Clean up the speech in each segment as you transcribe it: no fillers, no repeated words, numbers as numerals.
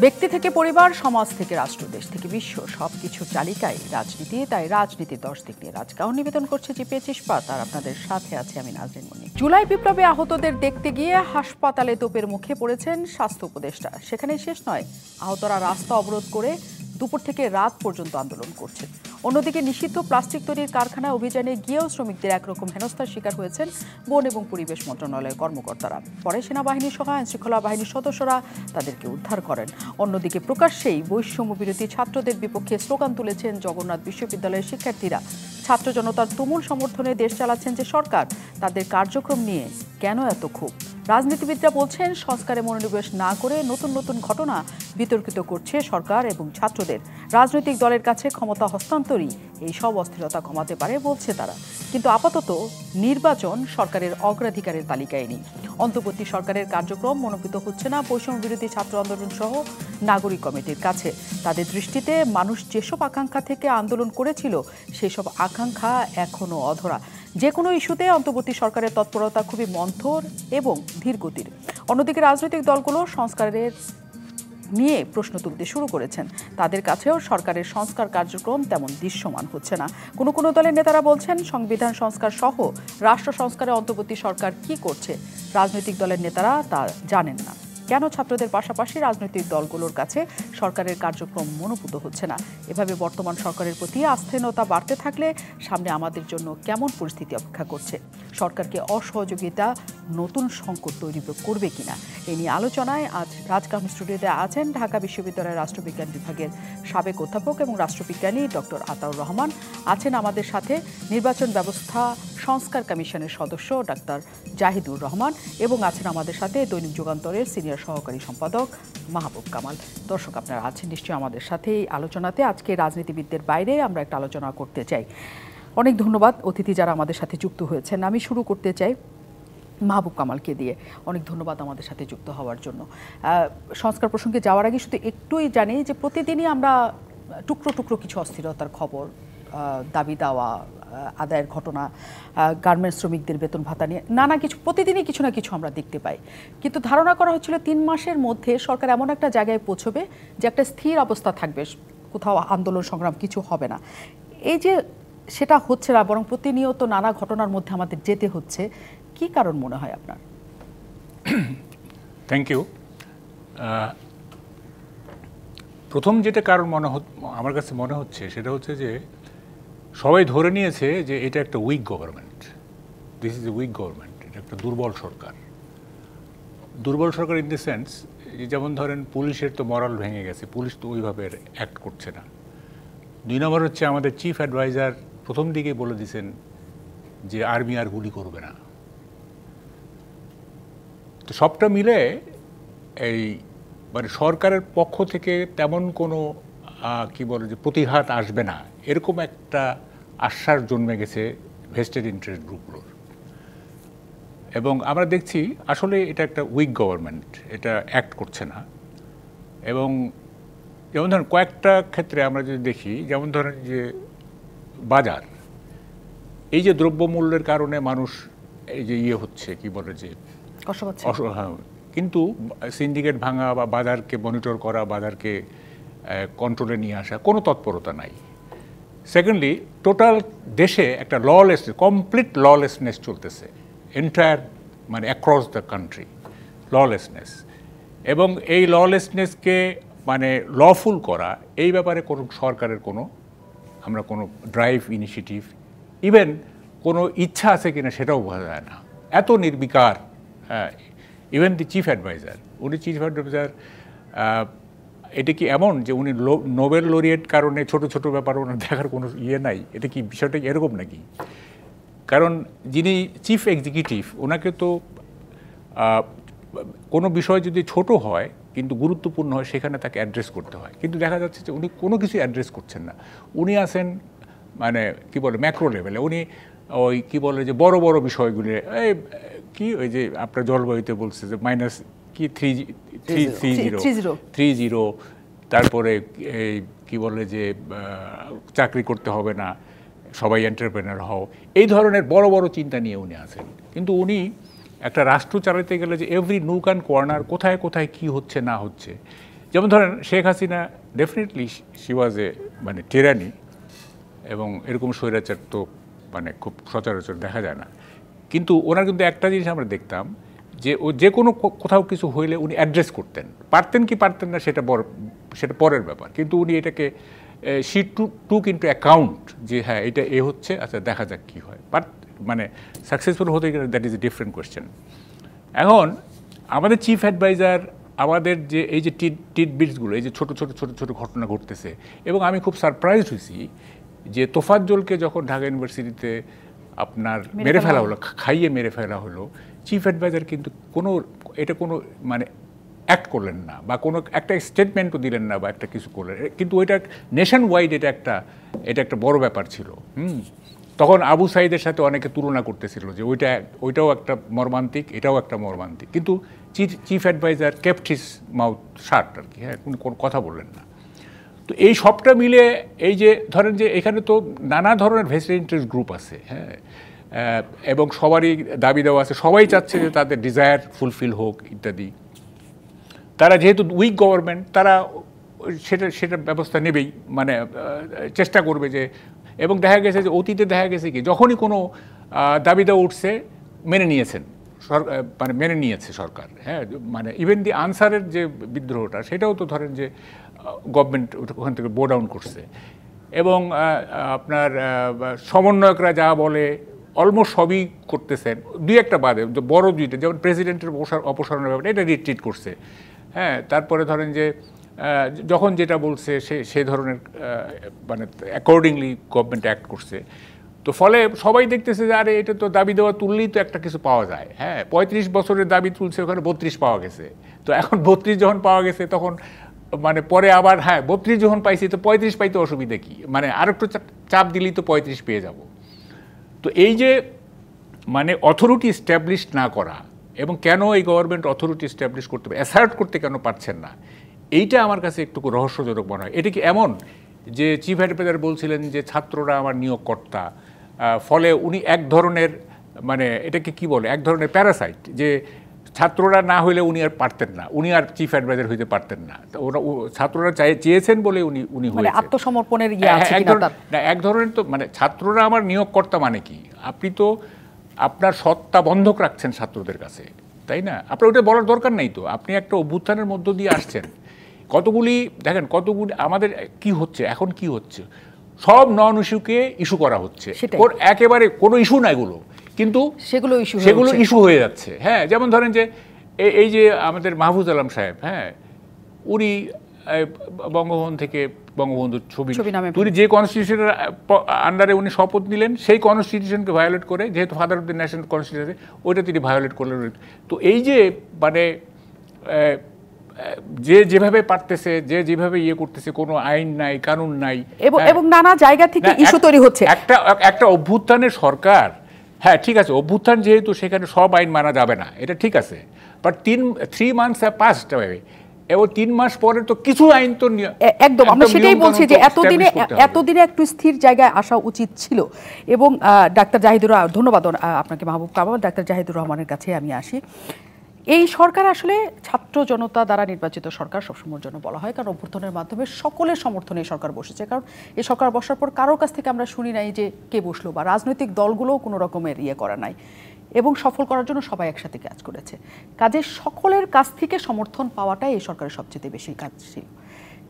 ব্যক্তি থেকে পরিবার, সমাজ থেকে রাষ্ট্র, দেশ থেকে বিশ্ব, সবকিছুর তালিকায় রাজনীতি। তাই রাজনীতির 10 দিক নিয়ে রাজকাহন নিবেদন করছে জিপিএচ ইস্পাত। আর আপনাদের সাথে আছে আমি নাজনীন মনি। জুলাই বিপ্লবে আহতদের দেখতে গিয়ে হাসপাতালে তোপের মুখে পড়েছেন স্বাস্থ্য উপদেষ্টা। সেখানেই শেষ নয়, আহতরা রাস্তা অবরোধ করে দুপুর থেকে রাত পর্যন্ত আন্দোলন করছেন। অন্যদিকে নিষিদ্ধ প্লাস্টিক তৈরির কারখানায় অভিযানে গিয়েও শ্রমিকদের একরকম হেনস্থার শিকার হয়েছেন বন এবং পরিবেশ মন্ত্রণালয়ের কর্মকর্তারা। পরে সেনাবাহিনী সহ আইনশৃঙ্খলা বাহিনীর সদস্যরা তাদেরকে উদ্ধার করেন। অন্যদিকে প্রকাশ্যেই বৈষম্য বিরোধী ছাত্রদের বিপক্ষে স্লোগান তুলেছেন জগন্নাথ বিশ্ববিদ্যালয়ের শিক্ষার্থীরা। ছাত্র জনতার তুমুল সমর্থনে দেশ চালাচ্ছেন যে সরকার, তাদের কার্যক্রম নিয়ে কেন এত ক্ষোভ? রাজনীতিবিদরা বলছেন সংস্কারে মনোনিবেশ না করে নতুন নতুন ঘটনা বিতর্কিত করছে সরকার এবং ছাত্রদের। রাজনৈতিক দলের কাছে ক্ষমতা হস্তান্তরই এই সব অস্থিরতা কমাতে পারে বলছে তারা। কিন্তু আপাতত নির্বাচন সরকারের অগ্রাধিকারের তালিকায় নেই। অন্তর্বর্তী সরকারের কার্যক্রম মনোনীত হচ্ছে না বৈষম্য বিরোধী ছাত্র আন্দোলন সহ নাগরিক কমিটির কাছে। তাদের দৃষ্টিতে মানুষ যেসব আকাঙ্ক্ষা থেকে আন্দোলন করেছিল সেই সব আকাঙ্ক্ষা এখনো অধরা। যে কোনো ইস্যুতে অন্তর্বর্তী সরকারের তৎপরতা খুবই মন্থর এবং ধীরগতির। অন্যদিকে রাজনৈতিক দলগুলো সংস্কারের নিয়ে প্রশ্ন তুলতে শুরু করেছেন। তাদের কাছেও সরকারের সংস্কার কার্যক্রম তেমন দৃশ্যমান হচ্ছে না। কোনো কোনো দলের নেতারা বলছেন সংবিধান সংস্কার সহ রাষ্ট্র সংস্কারে অন্তর্বর্তী সরকার কি করছে রাজনৈতিক দলের নেতারা তা জানেন না। কেন ছাত্রদের পাশাপাশি রাজনৈতিক দলগুলোর কাছে সরকারের কার্যক্রম মনোভূত হচ্ছে না? এভাবে বর্তমান সরকারের প্রতি আস্থাহীনতা বাড়তে থাকলে সামনে আমাদের জন্য কেমন পরিস্থিতি অপেক্ষা করছে? সরকারকে অসহযোগিতা নতুন সংকট তৈরি করবে কিনা, এ নিয়ে আলোচনায় আজ রাজকাহন স্টুডিওতে আছেন ঢাকা বিশ্ববিদ্যালয়ের রাষ্ট্রবিজ্ঞান বিভাগের সাবেক অধ্যাপক এবং রাষ্ট্রবিজ্ঞানী ডক্টর আতাউর রহমান। আছেন আমাদের সাথে নির্বাচন ব্যবস্থা সংস্কার কমিশনের সদস্য ডাক্তার জাহিদুর রহমান এবং আছেন আমাদের সাথে দৈনিক যুগান্তরের সিনিয়র সহকারী সম্পাদক মাহবুব কামাল। দর্শক, আপনারা আছেন নিশ্চয়ই আমাদের সাথে এই আলোচনাতে। আজকে রাজনীতিবিদদের বাইরে আমরা একটা আলোচনা করতে চাই। অনেক ধন্যবাদ অতিথি যারা আমাদের সাথে যুক্ত হয়েছেন। আমি শুরু করতে চাই মাহবুব কামালকে দিয়ে। অনেক ধন্যবাদ আমাদের সাথে যুক্ত হওয়ার জন্য। সংস্কার প্রসঙ্গে যাওয়ার আগে শুধু একটুই জানি যে প্রতিদিনই আমরা টুকরো টুকরো কিছু অস্থিরতার খবর, দাবি দাওয়া আদায়ের ঘটনা, গার্মেন্টস শ্রমিকদের বেতন ভাতা নিয়ে নানা কিছু প্রতিদিনই কিছু না কিছু আমরা দেখতে পাই। কিন্তু ধারণা করা হচ্ছিল 3 মাসের মধ্যে সরকার এমন একটা জায়গায় পৌঁছবে যে একটা স্থির অবস্থা থাকবে, কোথাও আন্দোলন সংগ্রাম কিছু হবে না। এই যে সেটা হচ্ছে না, বরং প্রতিনিয়ত নানা ঘটনার মধ্যে আমাদের যেতে হচ্ছে, কি কারণ মনে হয় আপনার? Thank you. প্রথম যেটা কারণ আমার কাছে মনে হচ্ছে সেটা হচ্ছে যে সবাই ধরে নিয়েছে যে এটা একটা weak government, this is a weak government, এটা একটা দুর্বল সরকার। দুর্বল সরকার ইন দ্য সেন্স, যেমন ধরেন পুলিশের তো মরাল ভেঙে গেছে, পুলিশ তো ওইভাবে অ্যাক্ট করছে না। 2 নম্বর হচ্ছে আমাদের চিফ অ্যাডভাইজার প্রথম দিকে বলে দিয়েছেন যে আর্মি আর গুলি করবে না। তো সবটা মিলে এই মানে সরকারের পক্ষ থেকে তেমন কোনো কি বলে যে প্রতিঘাত আসবে না এরকম একটা আশ্বাস জন্মে গেছে ভেস্টেড ইন্টারেস্ট গ্রুপগুলোর। এবং আমরা দেখছি আসলে এটা একটা উইক গভর্নমেন্ট, এটা অ্যাক্ট করছে না। এবং যেমন ধরেন কয়েকটা ক্ষেত্রে আমরা যদি দেখি, যেমন ধরেন যে বাজার, এই যে দ্রব্যমূল্যের কারণে মানুষ এই যে হচ্ছে কি বলে যে কিন্তু সিন্ডিকেট ভাঙা বা বাজারকে মনিটর করা, বাজারকে কন্ট্রোলে নিয়ে আসা কোনো তৎপরতা নাই। সেকেন্ডলি, টোটাল দেশে একটা কমপ্লিট ললেসনেস চলতেছে, এন্টায়ার মানে অ্যাক্রস দ্য কান্ট্রি ললেসনেস। এবং এই ললেসনেসকে মানে লফুল করা, এই ব্যাপারে কোনো সরকারের আমরা কোনো ড্রাইভ ইনিশিয়েটিভ, ইভেন কোনো ইচ্ছা আছে কিনা সেটাও বোঝা যায় না, এত নির্বিকার। Even the chief adviser, chief adviser এটা কি এমন যে উনি নোবেল লরিয়েট কারণে ছোট ছোট ব্যাপার ওনার দেখার কোনো নাই? এটা কি বিষয়টা এরকম নাকি? কারণ যিনি চিফ এক্সিকিউটিভ, ওনাকে তো কোনো বিষয় যদি ছোট হয় কিন্তু গুরুত্বপূর্ণ হয় সেখানে তাকে অ্যাড্রেস করতে হয়। কিন্তু দেখা যাচ্ছে যে উনি কোনো কিছু অ্যাড্রেস করছেন না। উনি আছেন মানে কি বলে ম্যাক্রো লেভেলে, উনি ওই কি বলে যে বড় বড় বিষয়গুলি, এই কি ওই যে আপনার জলবায়ুতে বলছে যে মাইনাস কি 3.0, তারপরে এই কি বলে যে চাকরি করতে হবে না, সবাই এন্টারপ্রেনার হও, এই ধরনের বড় বড় চিন্তা নিয়ে উনি আছেন। কিন্তু উনি একটা রাষ্ট্র চালাতে গেলে যে এভরি নুক অ্যান্ড কর্নার, কোথায় কোথায় কি হচ্ছে না হচ্ছে, যেমন ধরেন Sheikh Hasina definitely she was a মানে টিরানি, এবং এরকম স্বৈরাচার তো মানে খুব সচরাচর দেখা যায় না। কিন্তু ওনার কিন্তু একটা জিনিস আমরা দেখতাম যে ও যে কোনো কোথাও কিছু হইলে উনি অ্যাড্রেস করতেন, পারতেন কি পারতেন না সেটা পরের ব্যাপার, কিন্তু উনি এটাকে শি টুক ইনটু অ্যাকাউন্ট যে হ্যাঁ এটা এ হচ্ছে, আচ্ছা দেখা যাক কী হয়। বাট মানে সাকসেসফুল হতে গেলে that is a different question. এখন আমাদের চিফ অ্যাডভাইজার আমাদের যে এই যে টিটবিটসগুলো, এই যে ছোটো ছোটো ছোটো ছোটো ঘটনা ঘটতেছে, এবং আমি খুব সারপ্রাইজড হয়েছি যে তোফাজ্জলকে যখন ঢাকা ইউনিভার্সিটিতে আপনার মেরে ফেলা হলো, খাইয়ে মেরে ফেলা হলো, চিফ অ্যাডভাইজার কিন্তু কোনো মানে অ্যাক্ট করলেন না, বা কোনো একটা স্টেটমেন্টও দিলেন না, বা একটা কিছু করলেন, কিন্তু ওইটা নেশন ওয়াইড এটা একটা বড় ব্যাপার ছিল। তখন আবু সাইদের সাথে অনেকে তুলনা করতেছিল যে ওইটাও একটা মর্মান্তিক, এটাও একটা মর্মান্তিক, কিন্তু chief adviser kept his mouth shut আর কি, হ্যাঁ, কোনো কথা বললেন না। তো এই সবটা মিলে এই যে ধরেন যে এখানে তো নানা ধরনের ভেস্টেড ইন্টারেস্ট গ্রুপ আছে, হ্যাঁ, এবং সবারই দাবি দেওয়া আছে, সবাই চাচ্ছে যে তাদের ডিজায়ার ফুলফিল হোক ইত্যাদি। তারা যেহেতু উইক গভর্নমেন্ট, তারা সেটা ব্যবস্থা নেবেই, মানে চেষ্টা করবে যে, এবং দেখা গেছে যে অতীতে দেখা গেছে কি যখনই কোনো দাবি দেওয়া উঠছে মেনে নিয়েছেন মানে মেনে নিয়েছে সরকার, হ্যাঁ, মানে ইভেন দি আনসারের যে বিদ্রোহটা সেটাও তো ধরেন যে গভর্নমেন্ট ওখান থেকে বো ডাউন করছে, এবং আপনার সমন্বয়করা যা বলে অলমোস্ট সবই করতেছেন, দুই একটা বাদে বড় দুইটা, যেমন প্রেসিডেন্টের অপসারণের ব্যাপারে এটা রিট্রিট করছে, হ্যাঁ, তারপরে ধরেন যে যখন যেটা বলছে সে ধরনের মানে অ্যাকর্ডিংলি গভর্নমেন্ট অ্যাক্ট করছে। তো ফলে সবাই দেখতেছে যে আরে এটা তো দাবি দেওয়া তুললেই তো একটা কিছু পাওয়া যায়, হ্যাঁ, 35 বছরের দাবি তুলছে, ওখানে 32 পাওয়া গেছে। তো এখন 32 যখন পাওয়া গেছে তখন মানে পরে আবার হ্যাঁ 32 যখন পাইছি তো 35 পাইতে অসুবিধা কি, মানে আরেকটু চাপ দিলেই তো 35 পেয়ে যাব। তো এই যে মানে অথরিটি এস্টাবলিশ না করা, এবং কেন এই গভর্নমেন্ট অথরিটি এস্টাবলিশ করতে অ্যাসার্ট করতে কেন পারছেন না, এইটা আমার কাছে একটু রহস্যজনক মনে হয়। এটা কি এমন যে চিফ অ্যাডভাইজার বলছিলেন যে ছাত্ররা আমার নিয়োগকর্তা, ফলে উনি এক ধরনের মানে এটাকে কি বলে, এক ধরনের প্যারাসাইট, যে ছাত্ররা না হইলে উনি আর পারতেন না, উনি আর চিফ অ্যাডভাইজার হইতে পারতেন না, ওরা ছাত্ররা চেয়েছেন বলে উনি হয়েছেন। আত্মসমর্পণের ইয়ে আছে কিনা না, এক ধরনের তো মানে ছাত্ররা আমার নিয়োগকর্তা মানে কি, আপনি তো আপনার সত্তা বন্ধক রাখছেন ছাত্রদের কাছে, তাই না? আপনার ওটা বলার দরকার নেই তো, আপনি একটা অভ্যুত্থানের মধ্য দিয়ে আসছেন, কতগুলি দেখেন কতগুলি আমাদের কি হচ্ছে এখন, কি হচ্ছে সব নন ইস্যুকে ইস্যু করা হচ্ছে, একেবারে কোনো ইস্যু না এগুলো, কিন্তু সেগুলো ইস্যু হয়ে যাচ্ছে। হ্যাঁ, যেমন ধরেন যে এই যে আমাদের মাহফুজ আলম সাহেব, হ্যাঁ, উনি বঙ্গভবন থেকে বঙ্গবন্ধুর ছবি উনি যে কনস্টিটিউশনের আন্ডারে উনি শপথ নিলেন, সেই কনস্টিটিউশনকে ভায়োলেট করে, যেহেতু father of the nation constitution, ওইটা তিনি ভায়োলেট করলেন। তো এই যে মানে যে যেভাবে পারতেছে, যে যেভাবে ইয়ে করতেছে, কোনো আইন নাই, কানুন নাই, এবং নানা জায়গা থেকে ইস্যু তৈরি হচ্ছে। একটা অভ্যুত্থানের সরকার, হ্যাঁ ঠিক আছে, অভ্যুত্থান যেহেতু সেখানে সব আইন মানা যাবে না, এটা ঠিক আছে, but 3 months have passed away, এবং 3 মাস পরে তো কিছু আইন তো একদম, আমরা সেটাই বলছি যে এতদিনে একটু স্থির জায়গায় আসা উচিত ছিল। এবং ডাক্তার জাহিদুর, ধন্যবাদ আপনাকে মাহবুব কামাল। ডাক্তার জাহিদুর রহমানের কাছে আমি আসি। এই সরকার আসলে ছাত্র জনতা দ্বারা নির্বাচিত সরকার সবসময়ের জন্য বলা হয়, কারণ অভ্যুত্থানের মাধ্যমে সকলের সমর্থনে এই সরকার বসেছে। কারণ এই সরকার বসার পর কারোর কাছ থেকে আমরা শুনি নাই যে কে বসলো, বা রাজনৈতিক দলগুলোও কোনো রকমের ইয়ে করা নাই, এবং সফল করার জন্য সবাই একসাথে কাজ করেছে। কাজে সকলের কাছ থেকে সমর্থন পাওয়াটাই এই সরকারের সবচেয়ে বেশি কাজ ছিল।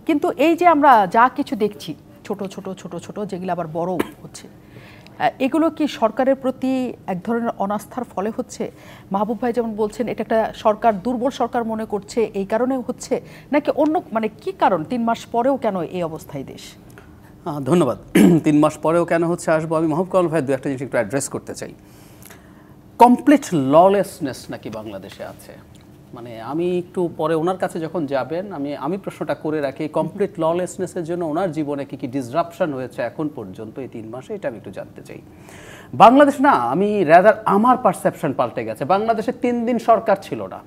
কিন্তু এই যে আমরা যা কিছু দেখছি ছোট ছোট ছোট ছোট, যেগুলো আবার বড় হচ্ছে, এগুলো কি সরকারের প্রতি এক ধরনের অনাস্থার ফলে হচ্ছে? মাহবুব ভাই যেমন বলছেন এটা একটা সরকার, দুর্বল সরকার মনে করছে, এই কারণে হচ্ছে, নাকি অন্য মানে কি কারণ? 3 মাস পরেও কেন এই অবস্থায় দেশ? ধন্যবাদ। 3 মাস পরেও কেন হচ্ছে আসবো আমি। মাহবুব কামাল ভাই দু একটা জিনিস একটু অ্যাড্রেস করতে চাই। কমপ্লিট ললেসনেস নাকি বাংলাদেশে আছে, মানে আমি একটু পরে ওনার কাছে যখন যাবেন আমি প্রশ্নটা করে রাখি, কমপ্লিট ললেসনেসের জন্য ওনার জীবনে কি কি ডিসরাপশন হয়েছে এখন পর্যন্ত এই 3 মাসে, এটা আমি একটু জানতে চাই। বাংলাদেশ না, আমি রাদার আমার পারসেপশন পাল্টে গেছে। বাংলাদেশে 3 দিন সরকার ছিল না,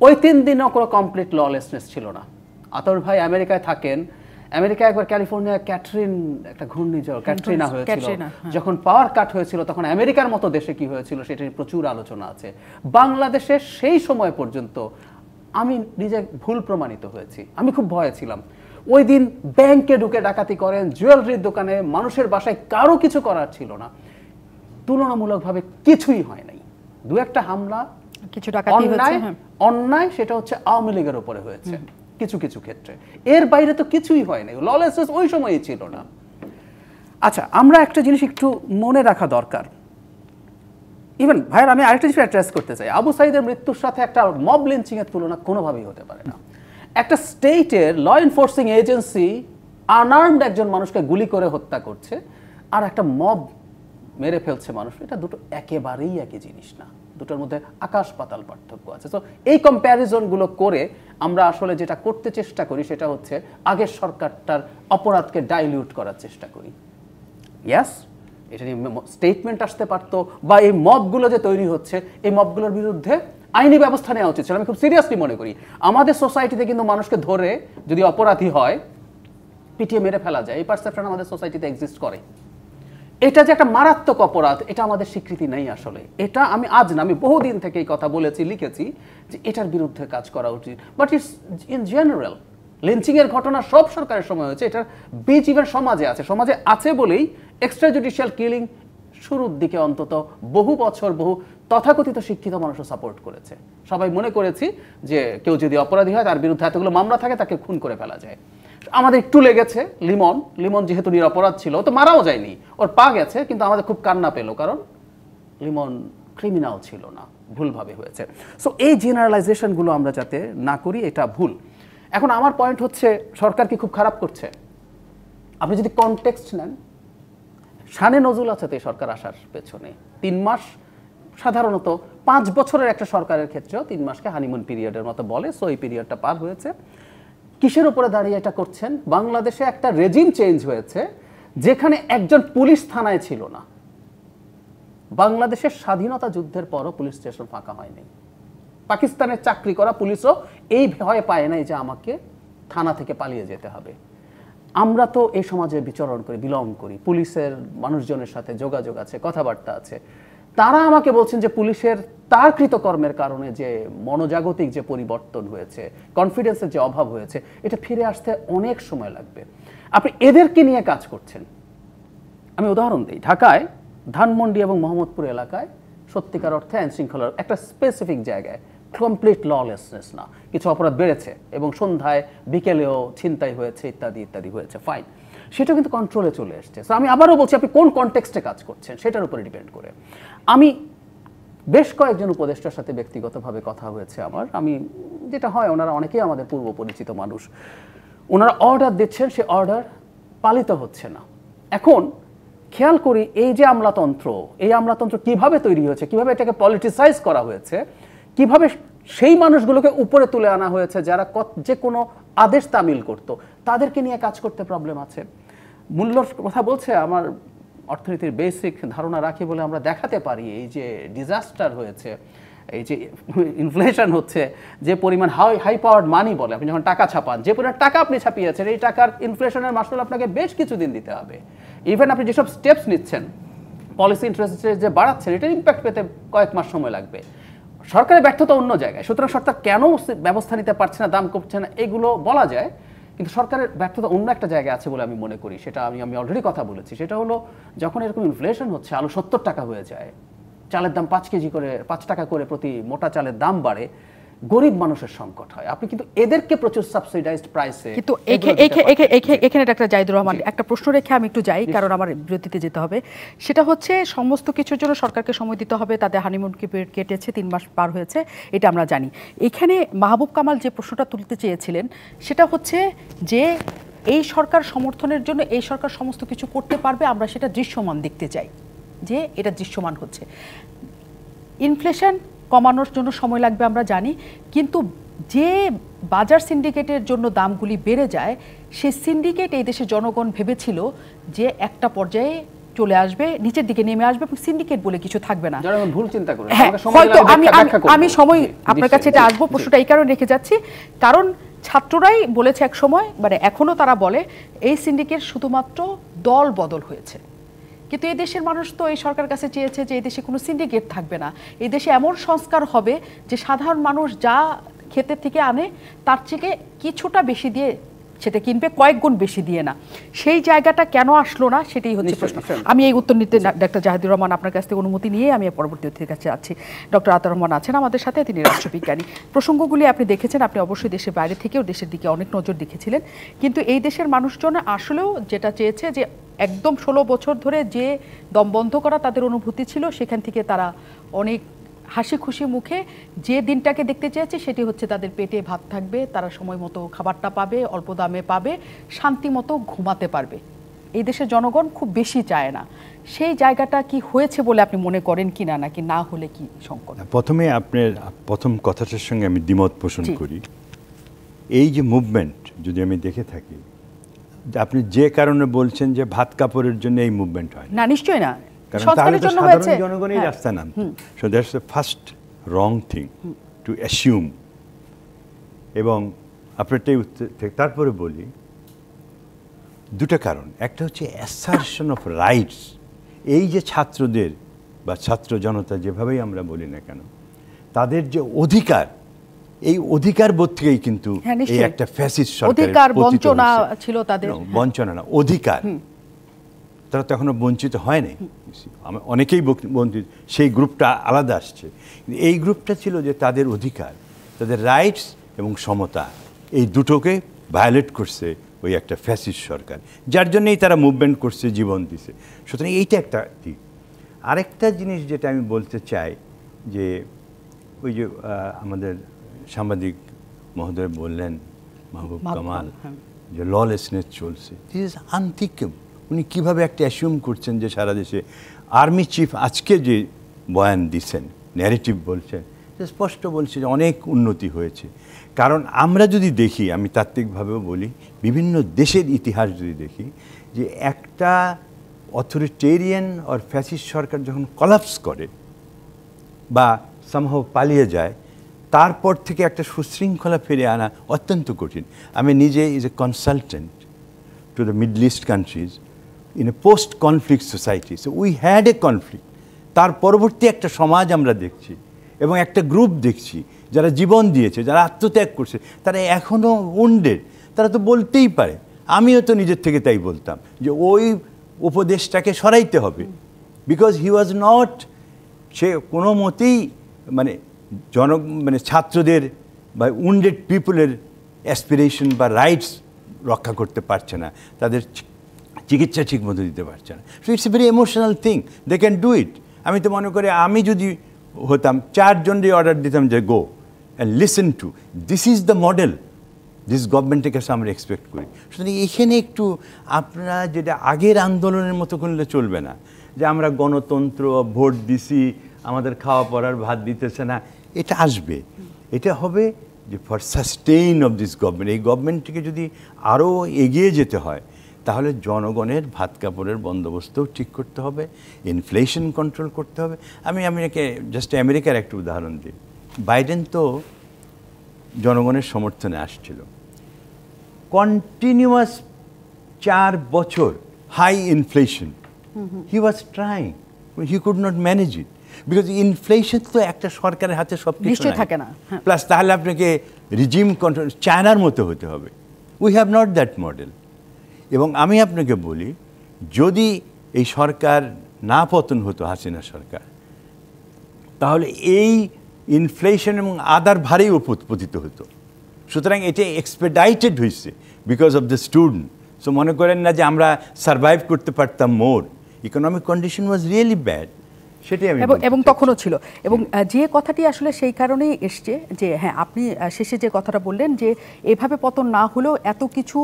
ওই 3 দিনও কোনো কমপ্লিট ললেসনেস ছিল না। আতর ভাই আমেরিকায় থাকেন, আমেরিকা একবার ক্যালিফোর্নিয়া ক্যাটরিন একটা ঘূর্ণিঝড় ক্যাটরিনা হয়েছিল, যখন পাওয়ার কাট হয়েছিল তখন আমেরিকার মতো দেশে কি হয়েছিল সেটা নিয়ে প্রচুর আলোচনা আছে। বাংলাদেশে সেই সময় পর্যন্ত আমি নিজে ভুল প্রমাণিত হয়েছি, আমি খুব ভয়ে ছিলাম। ওই দিন ব্যাংকে ঢুকে ডাকাতি করেন, জুয়েলারির দোকানে, মানুষের বাসায়, কারো কিছু করার ছিল না। তুলনামূলকভাবে কিছুই হয় নাই। দু একটা হামলা, কিছু ডাকাতি হয়েছে, অন্যায় সেটা হচ্ছে আওয়ামী লীগের উপরে হয়েছে কিছু কিছু ক্ষেত্রে, এর বাইরে তো কিছুই হয় নাই। ললেসনেস ওই সময়ই ছিল না। আচ্ছা, আমরা একটা জিনিস একটু মনে রাখা দরকার। ইভেন ভাইয়ের আমি আরেকটা জিনিস অ্যাড্রেস করতে চাই, আবু সাইদের মৃত্যুর সাথে একটা মব লিঞ্চিং এর তুলনা কোনোভাবেই হতে পারে না। একটা স্টেটের ল এনফোর্সিং এজেন্সি আনআর্মড একজন মানুষকে গুলি করে হত্যা করছে, আর একটা মব মেরে ফেলছে মানুষ, এটা দুটো একেবারেই একই জিনিস না, দুটোর মধ্যে আকাশ পাতাল পার্থক্য আছে। তো এই কম্প্যারিজনগুলো করে আমরা আসলে যেটা করতে চেষ্টা করি সেটা হচ্ছে আগের সরকারটার অপরাধকে ডাইলিউট করার চেষ্টা করি। ইয়াস, এটা নিয়ে স্টেটমেন্ট আসতে পারতো, বা এই মবগুলো যে তৈরি হচ্ছে, এই মবগুলোর বিরুদ্ধে আইনি ব্যবস্থা নেওয়া উচিত ছিল। আমি খুব সিরিয়াসলি মনে করি আমাদের সোসাইটিতে কিন্তু মানুষকে ধরে যদি অপরাধী হয় পিটিয়ে মেরে ফেলা যায়, এই পারসেপশন আমাদের সোসাইটিতে এক্সিস্ট করে। এটা যে একটা মারাত্মক অপরাধ, এটা আমাদের স্বীকৃতি নেই আসলে। এটা আমি আজ না, আমি বহুদিন থেকে এই কথা বলেছি, লিখেছি যে এটার বিরুদ্ধে কাজ করা উচিত। But it's in general lynching এর ঘটনা সব সরকারের সময় হয়েছে, এটার বীজ ইভেন সমাজে আছে। সমাজে আছে বলেই এক্সট্রা জুডিশিয়াল কিলিং শুরুর দিকে অন্তত বহু বছর বহু তথাকথিত শিক্ষিত মানুষও সাপোর্ট করেছে। সবাই মনে করেছি যে কেউ যদি অপরাধী হয়, তার বিরুদ্ধে এতগুলো মামলা থাকে, তাকে খুন করে ফেলা যায়। আমাদের একটু লেগেছে লিমন যেহেতু নিরপরাধ ছিল, তো মারাও যায়নি, ওর পা গেছে, কিন্তু আমাদের খুব কান্না পেল, কারণ লিমন ক্রিমিনাল ছিল না, ভুলভাবে হয়েছে। সো এই জেনারেলাইজেশনগুলো আমরা যাতে না করি, এটা ভুল। এখন আমার পয়েন্ট হচ্ছে, সরকার কি খুব খারাপ করছে? আপনি যদি কনটেক্সট নেন, শানে নজুল আছে তো এই সরকার আসার পেছনে। 3 মাস, সাধারণত 5 বছরের একটা সরকারের ক্ষেত্রেও 3 মাসকে হানিমুন পিরিয়ডের মতো বলে। সো এই পিরিয়ডটা পার হয়েছে। কিসের উপরে দাঁড়িয়ে এটা করছেন? বাংলাদেশে একটা রেজিম চেঞ্জ হয়েছে যেখানে একজন পুলিশ থানায় ছিল না। বাংলাদেশের স্বাধীনতা যুদ্ধের পরও পুলিশ স্টেশন ফাঁকা হয়নি। পাকিস্তানের চাকরি করা পুলিশও এই ভয় পায় নাই যে আমাকে থানা থেকে পালিয়ে যেতে হবে। আমরা তো এই সমাজে বিচরণ করি, বিলং করি, পুলিশের মানুষজনের সাথে যোগাযোগ আছে, কথাবার্তা আছে। তারা আমাকে বলছেন যে পুলিশের তার কৃতকর্মের কারণে যে মনোজাগতিক যে পরিবর্তন হয়েছে, কনফিডেন্সের যে অভাব হয়েছে, এটা ফিরে আসতে অনেক সময় লাগবে। আপনি এদেরকে নিয়ে কাজ করছেন। আমি উদাহরণ দিই, ঢাকায় ধানমন্ডি এবং মোহাম্মদপুর এলাকায় সত্যিকার অর্থে আইন শৃঙ্খলার একটা স্পেসিফিক জায়গায় কমপ্লিট ললেসনেস না, কিছু অপরাধ বেড়েছে এবং সন্ধ্যায় বিকেলেও ছিনতাই হয়েছে, ইত্যাদি ইত্যাদি হয়েছে, ফাইন, সেটা কিন্তু কন্ট্রোলে চলে এসছে। সো আমি আবারও বলছি, আপনি কোন কনটেক্সটে কাজ করছেন সেটার উপরে ডিপেন্ড করে। আমি বেশ কয়েকজন উপদেষ্টার সাথে ব্যক্তিগতভাবে কথা হয়েছে আমার। আমি যেটা হয়, ওনারা অনেকেই আমাদের পূর্ব পরিচিত মানুষ, ওনারা অর্ডার দিচ্ছেন, সে অর্ডার পালিত হচ্ছে না। এখন খেয়াল করি এই যে আমলাতন্ত্র, এই আমলাতন্ত্র কিভাবে তৈরি হয়েছে, কিভাবে এটাকে পলিটিসাইজ করা হয়েছে, কিভাবে সেই মানুষগুলোকে উপরে তুলে আনা হয়েছে যারা যে কোনো আদেশ তামিল করত, তাদেরকে নিয়ে কাজ করতে প্রবলেম আছে। মূল্যর কথা বলছে, আমার অর্থনীতির বেসিক ধারণা রাখি বলে আমরা দেখাতে পারি, এই যে ডিজাস্টার হয়েছে, এই যে ইনফ্লেশন হচ্ছে, যে পরিমাণ হাই পাওয়ার্ড মানি বলে, আপনি যখন টাকা ছাপান, যে পরিমাণ টাকা আপনি ছাপিয়েছেন, এই টাকার ইনফ্লেশনের মাসুল আপনাকে বেশ কিছুদিন দিতে হবে। ইভেন আপনি যেসব স্টেপস নিচ্ছেন, পলিসি ইন্টারেস্ট রেট যে বাড়াচ্ছেন, এটার ইম্প্যাক্ট পেতে কয়েক মাস সময় লাগবে। সরকারের ব্যর্থতা অন্য জায়গায়। সুতরাং সরকার কেন ব্যবস্থা নিতে পারছে না, দাম কমছে না, এগুলো বলা যায়, কিন্তু সরকারের ব্যর্থতা অন্য একটা জায়গায় আছে বলে আমি মনে করি। সেটা আমি অলরেডি কথা বলেছি। সেটা হলো, যখন এরকম ইনফ্লেশন হচ্ছে, আলু 70 টাকা হয়ে যায়, চালের দাম 5 টাকা করে প্রতি মোটা চালের দাম বাড়ে, গরিব মানুষের সংকট হয়। আপনি কিন্তু এদেরকে প্রচুর সাবসিডাইজড প্রাইসে, কিন্তু এখানে ডাক্তার জাহিদুর রহমান একটা প্রশ্ন রেখে আমি একটু যাই, কারণ আমার বিরতিতে যেতে হবে। সেটা হচ্ছে, সমস্ত কিছুর জন্য সরকারকে সময় দিতে হবে, তাদের হানিমুন পিরিয়ড কেটেছে, 3 মাস পার হয়েছে, এটা আমরা জানি। এখানে মাহবুব কামাল যে প্রশ্নটা তুলতে চেয়েছিলেন সেটা হচ্ছে যে এই সরকার সমর্থনের জন্য এই সরকার সমস্ত কিছু করতে পারবে, আমরা সেটা দৃশ্যমান দেখতে চাই, যে এটা দৃশ্যমান হচ্ছে। ইনফ্লেশন কমানোর জন্য সময় লাগবে আমরা জানি, কিন্তু যে বাজার সিন্ডিকেটের জন্য দামগুলি বেড়ে যায়, সে সিন্ডিকেট এই দেশের জনগণ ভেবেছিল যে একটা পর্যায়ে চলে আসবে, নিচের দিকে নেমে আসবে, সিন্ডিকেট বলে কিছু থাকবে না। ভুল চিন্তা করে, হয়তো আমি সময় আপনার কাছে এটা আসবো, প্রশ্নটা এই কারণে রেখে যাচ্ছি, কারণ ছাত্ররাই বলেছে এক সময়, মানে এখনো তারা বলে, এই সিন্ডিকেট শুধুমাত্র দল বদল হয়েছে। কিন্তু এই দেশের মানুষ তো এই সরকার কাছে চেয়েছে যে এই দেশে কোনো সিন্ডিকেট থাকবে না, এই দেশে এমন সংস্কার হবে যে সাধারণ মানুষ যা ক্ষেতের থেকে আনে তার থেকে কিছুটা বেশি দিয়ে সেটা কিনবে, কয়েক গুণ বেশি দিয়ে না। সেই জায়গাটা কেন আসলো না সেটাই হচ্ছে প্রশ্ন। আমি এই উত্তর নিতে ডক্টর জাহিদুর রহমান আপনার কাছ থেকে অনুমতি নিয়ে আমি পরবর্তী অতিথির কাছে যাচ্ছি। ডক্টর আতাউর রহমান আছেন আমাদের সাথে, তিনি রাষ্ট্রবিজ্ঞানী। প্রসঙ্গগুলি আপনি দেখেছেন, আপনি অবশ্যই দেশের বাইরে থেকেও দেশের দিকে অনেক নজর দেখেছিলেন, কিন্তু এই দেশের মানুষজন আসলেও যেটা চেয়েছে যে একদম 16 বছর ধরে যে দম বন্ধ করা তাদের অনুভূতি ছিল, সেখান থেকে তারা অনেক হাসি খুশি মুখে যে দিনটাকে দেখতে চেয়েছে সেটি হচ্ছে তাদের পেটে ভাত থাকবে, তারা সময় মতো খাবারটা পাবে, অল্প দামে পাবে, শান্তি মতো ঘুমাতে পারবে। এই দেশের জনগণ খুব বেশি চায় না। সেই জায়গাটা কি হয়েছে বলে আপনি মনে করেন কিনা, নাকি না হলে কি সংকট? প্রথমে আপনার প্রথম কথাটার সঙ্গে আমি দ্বিমত পোষণ করি। এই যে মুভমেন্ট যদি আমি দেখে থাকি, আপনি যে কারণে বলছেন যে ভাত কাপড়ের জন্য এই মুভমেন্ট হয় না, নিশ্চয়ই না, কারণ তাহলে তো সাধারণ জনগণই রাস্তা নামত। So that's the first wrong thing to assume. এবং আপনারটাই উত্তর থেকে তারপরে বলি দুটো কারণ। একটা হচ্ছে অ্যাসারশন অফ রাইটস। এই যে ছাত্রদের বা ছাত্র জনতা যেভাবেই আমরা বলি না কেন, তাদের যে অধিকার, এই অধিকার বোধ থেকেই কিন্তু এই একটা ফ্যাসিস্ট সরকার বঞ্চনা ছিল তাদের, বঞ্চনা না অধিকার, তারা তো এখনো বঞ্চিত হয় নাই। অনেকেই বঞ্চিত, সেই গ্রুপটা আলাদা আসছে। এই গ্রুপটা ছিল যে তাদের অধিকার, তাদের রাইটস এবং সমতা, এই দুটোকে ভায়োলেট করছে ওই একটা ফ্যাসিস্ট সরকার, যার জন্যই তারা মুভমেন্ট করছে, জীবন দিছে। সুতরাং এইটা একটা দিক। আরেকটা জিনিস যেটা আমি বলতে চাই যে ওই যে আমাদের সাংবাদিক মহোদয় বললেন, মাহবুব কামাল, যে ললেসনেস চলছে, দিস ইজ আনথিঙ্কেবল। উনি কীভাবে একটা অ্যাসিউম করছেন যে সারা দেশে আর্মি চিফ আজকে যে বয়ান দিচ্ছেন, ন্যারেটিভ বলছেন, স্পষ্ট বলছে যে অনেক উন্নতি হয়েছে। কারণ আমরা যদি দেখি, আমি তাত্ত্বিকভাবেও বলি, বিভিন্ন দেশের ইতিহাস যদি দেখি, যে একটা অথরিটেরিয়ান আর ফ্যাসিস্ট সরকার যখন কলাপস করে বা সামহাও পালিয়ে যায়, তারপর থেকে একটা সুশৃঙ্খলা ফিরে আনা অত্যন্ত কঠিন। আমি নিজে is a consultant to the middle east countries in a post conflict society. So we had a conflict. তার পরবর্তী একটা সমাজ আমরা দেখছি এবং একটা গ্রুপ দেখছি যারা জীবন দিয়েছে, যারা আত্মত্যাগ করছে, তারা এখনও উন্ডেড। তারা তো বলতেই পারে, আমিও তো নিজের থেকে তাই বলতাম যে ওই উপদেশটাকে সরাইতে হবে, বিকজ হি ওয়াজ নট, সে কোনো মতেই মানে ছাত্রদের বা উন্ডেড পিপুলের অ্যাসপিরেশন বা রাইটস রক্ষা করতে পারছে না, তাদের চিকিৎসা ঠিক মতো দিতে পারছে না। So it's a very emotional thing, they can do it. আমি তো মনে করি আমি যদি হতাম, 4 জনই অর্ডার দিতাম যে go and listen to, this is the model this গভর্নমেন্টের কাছে আমরা এক্সপেক্ট করি। সুতরাং এখানে একটু আপনারা যেটা আগের আন্দোলনের মতো করলে চলবে না, যে আমরা গণতন্ত্র, ভোট দিছি, আমাদের খাওয়া পড়ার ভাত দিতেছে না। এটা আসবে, এটা হবে যে for sustain of this government, এই গভর্নমেন্টকে যদি আরও এগিয়ে যেতে হয়, তাহলে জনগণের ভাত কাপড়ের বন্দোবস্তও ঠিক করতে হবে, ইনফ্লেশন কন্ট্রোল করতে হবে। আমি আপনাকে জাস্ট আমেরিকার একটা উদাহরণ দিই। বাইডেন তো জনগণের সমর্থনে আসছিল, কন্টিনিউয়াস 4 বছর high inflation, he was trying, he could not manage it, because inflation তো একটা সরকারের হাতে সব কিছু থাকে না। প্লাস তাহলে আপনাকে রিজিম কন্ট্রোল চায়নার মতো হতে হবে। We have not that model. এবং আমি আপনাকে বলি, যদি এই সরকার না পতন হতো, হাসিনা সরকার, তাহলে এই ইনফ্লেশন এবং আদার ভারেই পতিত হতো। সুতরাং এটা এক্সপেডাইটেড হয়েছে because of the student. So মনে করেন না যে আমরা সার্ভাইভ করতে পারতাম more, economic condition was really bad. সেটাই আমি এবং তখনও ছিল। এবং যে কথাটি আসলে সেই কারণেই এসছে যে হ্যাঁ, আপনি শেষে যে কথাটা বললেন যে এভাবে পতন না হলেও এত কিছু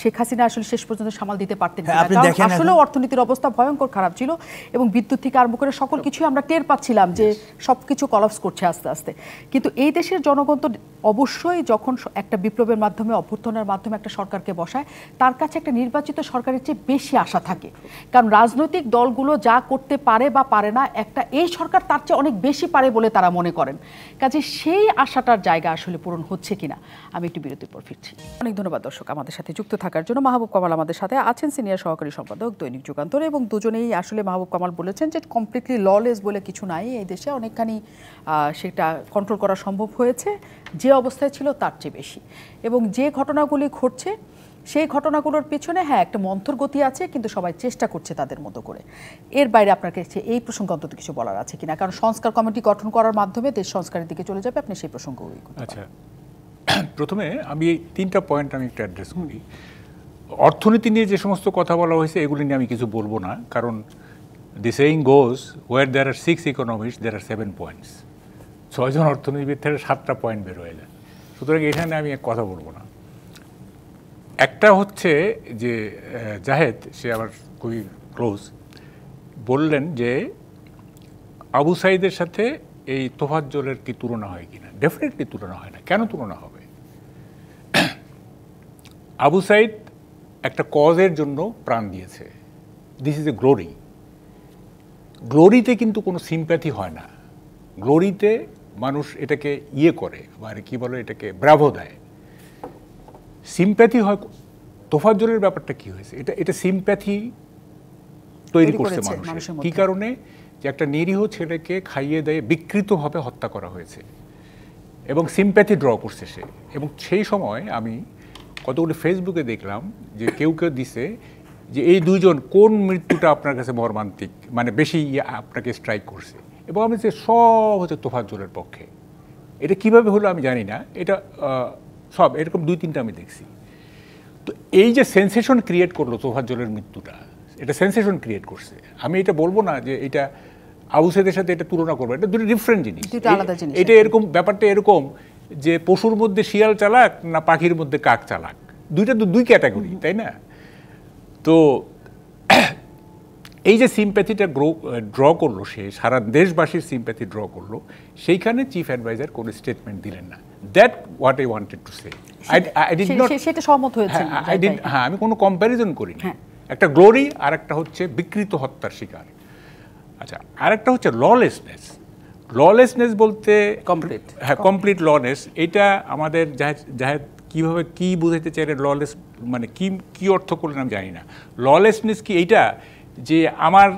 শেখ হাসিনা আসলে শেষ পর্যন্ত সামাল দিতে পারতেন না, কারণ আসলে অর্থনীতির অবস্থা ভয়ঙ্কর খারাপ ছিল এবং বিদ্যুৎ থেকে আরম্ভ করে সকল কিছুই আমরা টের পাচ্ছিলাম যে সব কিছু কলাপস করছে আস্তে আস্তে। কিন্তু এই দেশের জনগণ তো অবশ্যই যখন একটা বিপ্লবের মাধ্যমে, অভ্যুত্থানের মাধ্যমে একটা সরকারকে বসায়, তার কাছে একটা নির্বাচিত সরকারের চেয়ে বেশি আশা থাকে। কারণ রাজনৈতিক দলগুলো যা করতে পারে বা পারে না, একটা এই সরকার তার চেয়ে অনেক বেশি পারে বলে তারা মনে করেন। কাজে সেই আশাটার জায়গা আসলে পূরণ হচ্ছে কিনা। আমি একটু বিরতির পর ফিরছি। অনেক ধন্যবাদ দর্শক আমাদের সাথে যুক্ত যুক্ত থাকার জন্য। মাহবুব কামাল আমাদের সাথে আছেন, সিনিয়র সহকারী সম্পাদক দৈনিক যুগান্তর, এবং দুজনেই আসলে মাহবুব কামাল বলেছেন যে কমপ্লিটলি ললেস বলে কিছু নাই এই দেশে, অনেকখানি সেটা কন্ট্রোল করা সম্ভব হয়েছে, যে অবস্থায় ছিল তার চেয়ে বেশি। এবং যে ঘটনাগুলি ঘটছে সেই ঘটনাগুলোর পেছনে একটা মন্থর গতি আছে, কিন্তু সবাই চেষ্টা করছে তাদের মতো করে। এর বাইরে আপনার কাছে এই প্রসঙ্গে অন্তত কিছু বলার আছে কিনা? কারণ সংস্কার কমিটি গঠন করার মাধ্যমে দেশ সংস্কারের দিকে চলে যাবে, আপনি সেই প্রসঙ্গ। আচ্ছা, প্রথমে আমি এই 3টা পয়েন্ট আমি একটু অ্যাড্রেস করি। অর্থনীতি নিয়ে যে সমস্ত কথা বলা হয়েছে এগুলি নিয়ে আমি কিছু বলবো না, কারণ দি সেইং গোজ ওয়ার দেয়ার আর 6 ইকোনমিস্ট দেয়ার আর 7 পয়েন্টস। 6 জন অর্থনীতিবিদ থেকে 7টা পয়েন্ট বের হয়ে যায়, সুতরাং এখানে আমি কথা বলবো না। একটা হচ্ছে যে জাহেদ, সে আমার খুবই ক্লোজ, বললেন যে আবু সাইদের সাথে এই তোফাজ্জলের কি তুলনা হয় কিনা। ডেফিনেটলি তুলনা হয় না। কেন তুলনা হবে? আবু সাইদ একটা কজের জন্য প্রাণ দিয়েছে, দিস ইজ এ গ্লোরি। গ্লোরিতে কিন্তু কোনো সিম্প্যাথি হয় না। গ্লোরিতে মানুষ এটাকে করে, মানে কি বলে, এটাকে ব্রাভো দেয়। সিম্প্যাথি হয়। তোফাজ্জলের ব্যাপারটা কি হয়েছে, এটা সিম্প্যাথি তৈরি করছে মানুষের। কি কারণে? যে একটা নিরীহ ছেলেকে খাইয়ে দেয় বিকৃতভাবে হত্যা করা হয়েছে এবং সিম্প্যাথি ড্র করছে সে। এবং সেই সময় আমি কতগুলি ফেসবুকে দেখলাম যে কেউ দিছে যে এই দুইজন কোন মৃত্যুটা আপনার কাছে মর্মান্তিক, মানে বেশি আপনাকে স্ট্রাইক করছে, এবং আমি যে সব হচ্ছে তোফাজ্জলের পক্ষে। এটা কিভাবে হলো আমি জানি না, এটা সব এরকম 2-3টা আমি দেখছি। তো এই যে সেন্সেশন ক্রিয়েট করলো তোফাজ্জলের মৃত্যুটা, এটা সেন্সেশন ক্রিয়েট করছে। আমি এটা বলবো না যে এটা আবু সাইদের সাথে এটা তুলনা করবো, এটা দুটো ডিফারেন্ট জিনিস। এটা এরকম, ব্যাপারটা এরকম যে পশুর মধ্যে শিয়াল চালাক না পাখির মধ্যে কাক চালাক, দুইটা তো দুই ক্যাটাগরি, তাই না? তো এই যে সিম্প্যাথিটা ড্র করলো সে, সারা দেশবাসীর সিম্প্যাথি ড্র করলো, সেইখানে চিফ অ্যাডভাইজার কোনো স্টেটমেন্ট দিলেন না। That what I wanted to say. সেটা সহমত হয়েছে। হ্যাঁ, আমি কোনো কম্প্যারিজন করি না। একটা গ্লোরি আর একটা হচ্ছে বিকৃত হত্যার শিকার। আচ্ছা, আর একটা হচ্ছে ললেসনেস। ললেসনেস বলতে কমপ্লিট, কমপ্লিট লনেস। এটা আমাদের জাহেদ কীভাবে কী বুঝাইতে চাইলে ললেস মানে কি অর্থ করলেন আমি জানি না। ললেসনেস কি এইটা যে আমার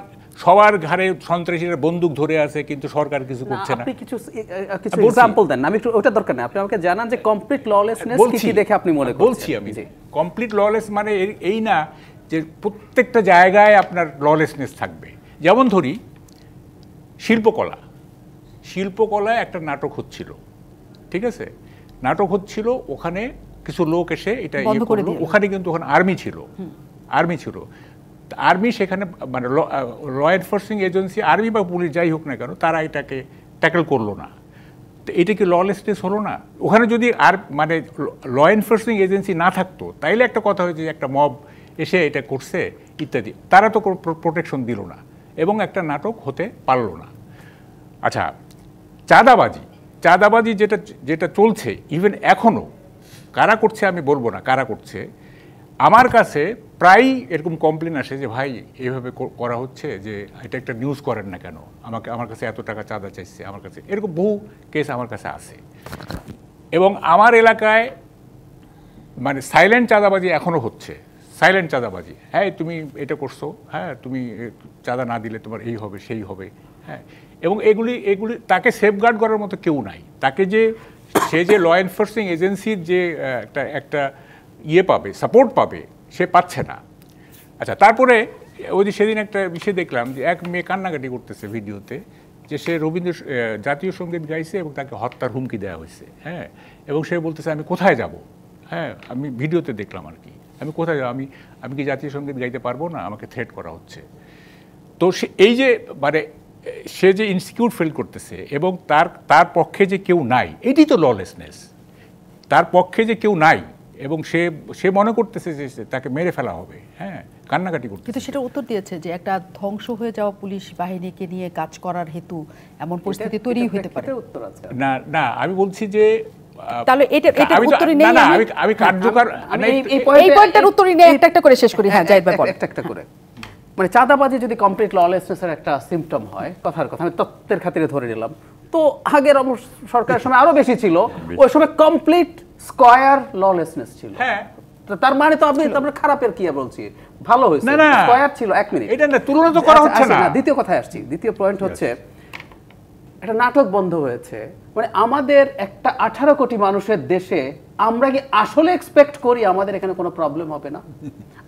সবার ঘাড়ে সন্ত্রাসীরা বন্দুক ধরে আছে কিন্তু সরকার কিছু করছে না? আপনি কিছু এক্সাম্পল দেন। আমি ওটা দরকার না, আপনি আমাকে জানান যে কমপ্লিট ললেসনেস কি দেখে আপনি মনে করছেন। বলছি আমি যে কমপ্লিট ললেস মানে এই না যে প্রত্যেকটা জায়গায় আপনার ললেসনেস থাকবে। যেমন ধরি শিল্পকলায় একটা নাটক হচ্ছিল, ঠিক আছে? নাটক হচ্ছিল, ওখানে কিছু লোক এসে এটা করলো। ওখানে কিন্তু ওখানে আর্মি ছিল। আর্মি সেখানে মানে ল এনফোর্সিং এজেন্সি, আর্মি বা পুলিশ যাই হোক না কেন, তারা এটাকে ট্যাকেল করলো না। তো এটা কি ললেসনেস হলো না? ওখানে যদি আর মানে ল এনফোর্সিং এজেন্সি না থাকতো তাইলে একটা কথা হয়েছে যে একটা মব এসে এটা করছে ইত্যাদি, তারা তো প্রোটেকশন দিল না এবং একটা নাটক হতে পারলো না। আচ্ছা, চাঁদাবাজি যেটা চলছে ইভেন এখনও, কারা করছে আমি বলবো না, কারা করছে। আমার কাছে প্রায় এরকম কমপ্লেন আসে যে ভাই এইভাবে করা হচ্ছে, যে এটা একটা নিউজ করেন না কেন, আমার কাছে এত টাকা চাঁদা চাইছে, আমার কাছে এরকম বহু কেস আমার কাছে আছে। এবং আমার এলাকায় মানে সাইলেন্ট চাঁদাবাজি এখনও হচ্ছে, সাইলেন্ট চাঁদাবাজি। হ্যাঁ, তুমি এটা করছো, হ্যাঁ তুমি চাঁদা না দিলে তোমার এই হবে সেই হবে, হ্যাঁ। এবং এগুলি তাকে সেফগার্ড করার মতো কেউ নাই। তাকে সে যে ল এনফোর্সিং এজেন্সির যে একটা পাবে, সাপোর্ট পাবে, সে পাচ্ছে না। আচ্ছা, তারপরে ওই যে সেদিন একটা বিষয় দেখলাম যে এক মেয়ে কান্নাকাটি করতেছে ভিডিওতে, যে সে জাতীয় সঙ্গীত গাইছে এবং তাকে হত্যার হুমকি দেওয়া হয়েছে, হ্যাঁ। এবং সে বলতেছে আমি কোথায় যাব, হ্যাঁ, আমি ভিডিওতে দেখলাম আর কি, আমি কোথায় যাব, আমি কি জাতীয় সঙ্গীত গাইতে পারবো না, আমাকে থ্রেট করা হচ্ছে। তো এই যে মানে সে যে ইনসিকিউর ফিল করতেছে এবং তার পক্ষে যে কেউ নাই, এটি তো ললেসনেস। তার পক্ষে যে কেউ নাই এবং সে মনে করতেছে যে তাকে মেরে ফেলা হবে, হ্যাঁ, কান্নাকাটি করতে। কিন্তু সেটা উত্তর দিয়েছে যে একটা ধ্বংস হয়ে যাওয়া পুলিশ বাহিনীকে নিয়ে কাজ করার হেতু এমন পরিস্থিতি তৈরি হতে পারে। না, আমি বলছি যে তাহলে এটা উত্তরই নেই। আমি কার্যকর এই পয়েন্টের উত্তরই নেই, একটা করে শেষ করি। হ্যাঁ, জাহিদ ভাই বলেন। একটা করে। মানে চাঁদাবাজি যদি কমপ্লিট ললেসনেসের একটা সিম্পটম হয়, কথার কথা আমি তত্ত্বের খাতিরে ধরে নিলাম, তো আগের সরকারের সময় আরো বেশি ছিল, ওই সময় কমপ্লিট স্কয়ার ললেসনেস ছিল। হ্যাঁ, তার মানে তো আপনি আমরা খারাপের কি বলছি, ভালো হয়েছে না, না। স্কয়ার ছিল। 1 মিনিট, এটা না, তুলনা তো করা হচ্ছে না। দ্বিতীয় কথায় আসছি। দ্বিতীয় পয়েন্ট হচ্ছে একটা নাটক বন্ধ হয়েছে। মানে আমাদের একটা 18 কোটি মানুষের দেশে আমরা কি আসলে এক্সপেক্ট করি আমাদের এখানে কোনো প্রবলেম হবে না?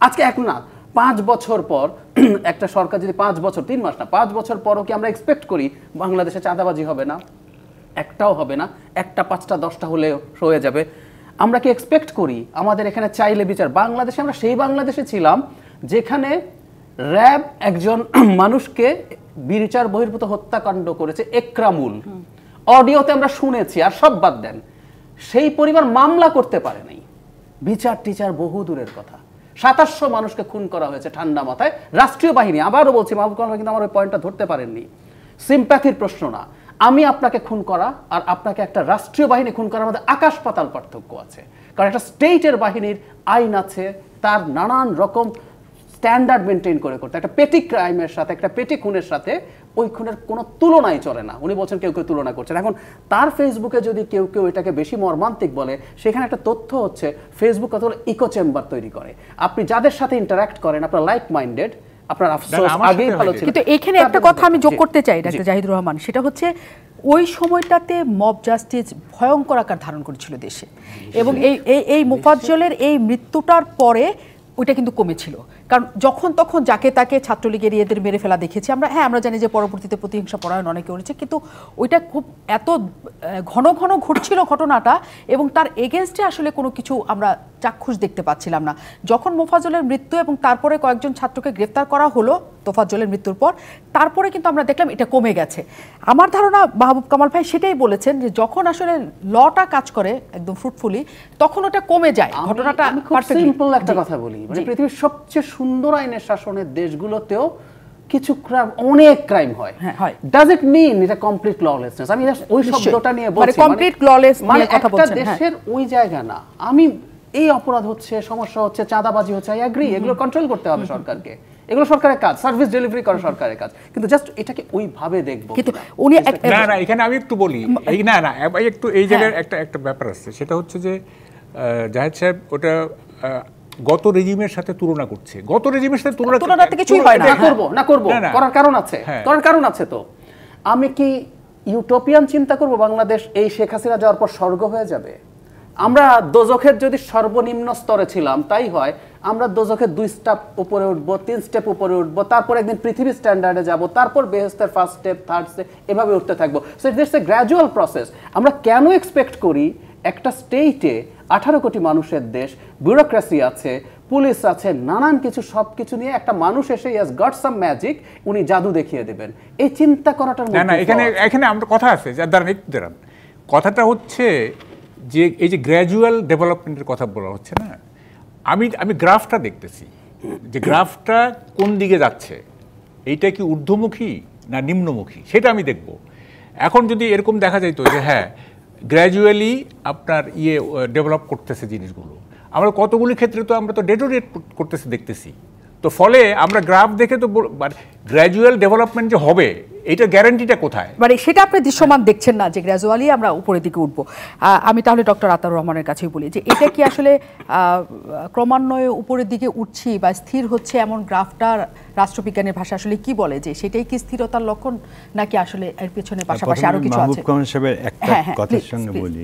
আজকে এক না 5 বছর পর একটা সরকার যদি 5 বছর 3 মাস না 5 বছর পরও কি আমরা এক্সপেক্ট করি বাংলাদেশে চাঁদাবাজি হবে না? একটাও হবে না, একটা 5টা 10টা হলে হয়ে যাবে। আমরা কি এক্সপেক্ট করি আমাদের এখানে চাইলে বিচার? বাংলাদেশে আমরা সেই বাংলাদেশে ছিলাম যেখানে র্যাব একজন মানুষকে বিচার বহির্ভূত হত্যাকাণ্ড করেছে, একরামুল। অডিওতে আমরা শুনেছি, আর সব বাদ দেন, সেই পরিবার মামলা করতে পারে নাই। বিচার টিচার বহু দূরের কথা। 2700 মানুষকে খুন করা হয়েছে ঠান্ডা মাথায়। রাষ্ট্রীয় বাহিনী, আবারও বলছি, মাহবুব কালাম কিন্তু আমার ওই পয়েন্টটা ধরতে পারেননি। সিম্প্যাথির প্রশ্ন না, আমি আপনাকে খুন করা আর আপনাকে একটা রাষ্ট্রীয় বাহিনী খুন করার মধ্যে আকাশ পাতাল পার্থক্য আছে। কারণ একটা স্টেটের বাহিনীর আইন আছে, তার নানান রকম স্ট্যান্ডার্ড মেনটেন করে করতে। একটা পেটি ক্রাইমের সাথে, একটা পেটি খুনের সাথে ওই খুনের কোনো তুলনাই চলে না। উনি বলছেন কেউ কেউ তুলনা করছেন। এখন তার ফেসবুকে যদি কেউ কেউ এটাকে বেশি মর্মান্তিক বলে, সেখানে একটা তথ্য হচ্ছে ফেসবুক কতগুলো ইকো চেম্বার তৈরি করে। আপনি যাদের সাথে ইন্টারঅ্যাক্ট করেন, আপনার লাইক মাইন্ডেড, আপনার আফসোস আগেই ভালো ছিল। কিন্তু এখানে একটা কথা আমি যোগ করতে চাই ডাক্তার জাহিদুর রহমান, সেটা হচ্ছে ওই সময়টাতে মব জাস্টিস ভয়ঙ্কর আকার ধারণ করেছিল দেশে, এবং এই মোফাজ্জলের এই মৃত্যুটার পরে ওইটা কিন্তু কমেছিল। কারণ যখন তখন যাকে তাকে ছাত্রলীগের এদের মেরে ফেলা দেখেছি আমরা। হ্যাঁ, আমরা জানি যে পরবর্তীতে প্রতিহিংসা পরায়ণ অনেকে করেছে, কিন্তু ওইটা খুব এত ঘন ঘন ঘটছিল ঘটনাটা, এবং তার এগেনস্টে আসলে কোনো কিছু আমরা চাক্ষুষ দেখতে পাচ্ছিলাম না। যখন মোফাজ্জলের মৃত্যু এবং তারপরে কয়েকজন ছাত্রকে গ্রেফতার করা হলো তোফাজ্জলের মৃত্যুর পর, তারপরে কিন্তু আমরা দেখলাম এটা কমে গেছে। আমার ধারণা মাহবুব কামাল ভাই সেটাই বলেছেন যে যখন আসলে লটা কাজ করে একদম ফ্রুটফুলি, তখন ওটা কমে যায় ঘটনাটা। খুব সিম্পল একটা কথা বলি, মানে পৃথিবীর সবচেয়ে সুন্দর আইনের শাসনের দেশগুলোতেও কিছু ক্রাইম, অনেক ক্রাইম হয়। ডাজ ইট মিন এটা কমপ্লিট ললেসনেস? আমি ওই শব্দটা নিয়ে বলছি, মানে কমপ্লিট ললেস মানে কথা বলছেন দেশের ওই জায়গা না। আমি এই অপরাধ হচ্ছে, সমস্যা হচ্ছে, চাঁদাবাজি হচ্ছে, আই এগ্রি, এগুলো কন্ট্রোল করতে হবে সরকারকে, এগুলো সরকারের কাজ, সার্ভিস ডেলিভারি করা সরকারের কাজ, কিন্তু জাস্ট এটাকে ওইভাবে দেখবো। কিন্তু উনি না না, এখানে আমি একটু বলি, এই না না একটু এই জায়গায় একটা ব্যাপার আছে, সেটা হচ্ছে যে জাহেদ সাহেব ওটা গত রেজিমের সাথে তুলনা করছে। গত রেজিমের সাথে তুলনাতে কিছুই হয় না। না করব করার কারণ আছে, করার কারণ আছে। তো আমি কি ইউটোপিয়ান চিন্তা করব বাংলাদেশ এই শেখ হাসিনা যাওয়ার পর স্বর্গ হয়ে যাবে? আমরা দোজখের যদি সর্বনিম্ন স্তরে ছিলাম, তাই হয় আমরা দোজখের 2 স্টেপ উপরে উঠবো, 3 স্টেপ উপরে উঠবো, তারপর একদিন পৃথিবীর স্ট্যান্ডার্ডে যাব, তারপর বেহেশতের ফার্স্ট স্টেপ, থার্ড স্টেপ, এভাবে উঠতে থাকবো। So it's A gradual process. আমরা কেন এক্সপেক্ট করি একটা স্টেটে 18 কোটি মানুষের দেশ, ব্যুরোক্রেসি আছে, পুলিশ আছে, নানান কিছু, সব কিছু নিয়ে একটা মানুষ এসে ইয়াস গট সাম ম্যাজিক, উনি জাদু দেখিয়ে দেবেন, এই চিন্তা করাটার না না, এখানে আমরা কথা আছে, দাঁড়ান, কথাটা হচ্ছে যে এই যে গ্র্যাজুয়াল ডেভেলপমেন্টের কথা বলা হচ্ছে না, আমি গ্রাফটা দেখতেছি যে গ্রাফটা কোন দিকে যাচ্ছে, এইটা কি ঊর্ধ্বমুখী না নিম্নমুখী, সেটা আমি দেখব। এখন যদি এরকম দেখা যায় তো যে হ্যাঁ গ্র্যাজুয়ালি আপনার ডেভেলপ করতেছে জিনিসগুলো, আমরা কতগুলি ক্ষেত্রে তো আমরা তো ডেটোরেট করতেছে দেখতেছি, তো ফলে আমরা গ্রাফ দেখে তো গ্র্যাজুয়াল ডেভেলপমেন্ট যে হবে এইটা গ্যারান্টিটা কোথায়? মানে সেটা আপনি দৃশ্যমান দেখছেন না যে গ্র্যাজুয়ালি আমরা উপরের দিকে উঠবো। আমি তাহলে ডক্টর আতাউর রহমানের কাছেই বলি যে এটা কি আসলে ক্রমান্বয়ে উপরের দিকে উঠছি বা স্থির হচ্ছে, এমন গ্রাফটার রাষ্ট্রবিজ্ঞানের ভাষা আসলে কি বলে, যে সেটাই কি স্থিরতার লক্ষণ, নাকি আসলে এর পেছনে পাশাপাশি আরো কিছু আছে? মাহবুব কামাল সাহেবের একটা কথার সঙ্গে বলি,